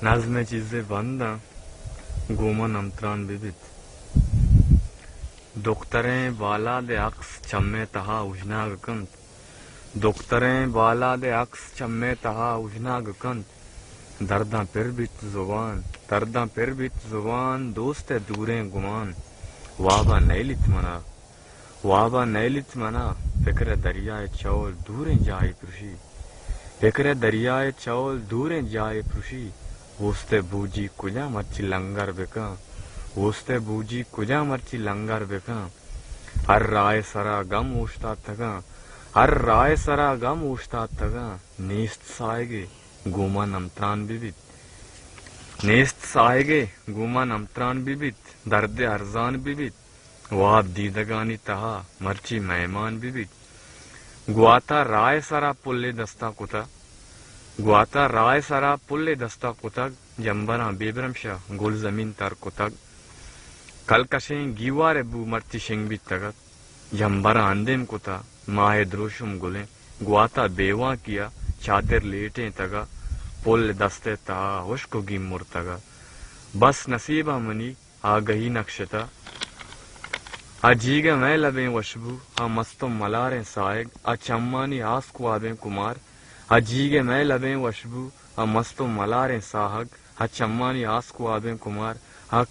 نظم چیزیں بنداں گومن امتران ببت دختریں بالا دے عکس چمے تہا اجناگ کنت دختریں بالا دے عکس چمے تہا اجناگ کنت درداں پھر بت زبان درداں پھر بت زبان دوست دوریں گمان وابا نیلت منا وابا نیلت منا فکر دریائے چول دوریں جائے پرشی فکر دریائے چول دوریں جائے پرشی وستے بوجی کجا مرچی لنگر بکاں وستے بوجی کجا مرچی لنگر بکاں ہر رائے سرا غم اوشتا تگاں ہر رائے سرا غم اوشتا تگاں نیست سائگے گومان امتران ببت نیست سائگے گومان امتران ببت درد ارزان ببت واب دیدگانی تہا مرچی مہمان ببت گواتا رائے سرا پلے دستا کتا گواتا رائے سرا پلے دستا کتگ جمبراں بیبرمشا گل زمین تر کتگ کل کشیں گیوارے بو مرتی شنگ بھی تگت جمبراں اندیم کتا ماہ دروشم گلیں گواتا بیواں کیا چادر لیٹیں تگا پل دستے تہا ہوشکو گیم مرتگا بس نصیبہ منی آگہی نقشتا اجیگے میں لبیں وشبو مستم ملاریں سائگ چمانی آسکو آبیں کمار اجیگے میں لبیں وشبو مستم ملاریں ساہگ چمانی آسکو آبیں کمار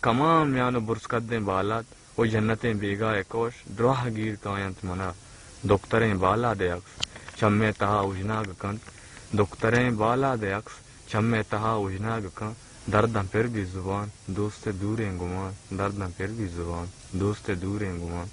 کمان میانو برسکدیں بالات وہ جنتیں بیگائے کوش دروہ گیر کائنت منا دختریں بالا دے عکس چمے تہا اجناگ کنت دختریں بالا دے عکس چمے تہا اجناگ کنت درداں پھر بھی زبان دوست دوریں گمان درداں پھر بھی زبان دوست دوریں گمان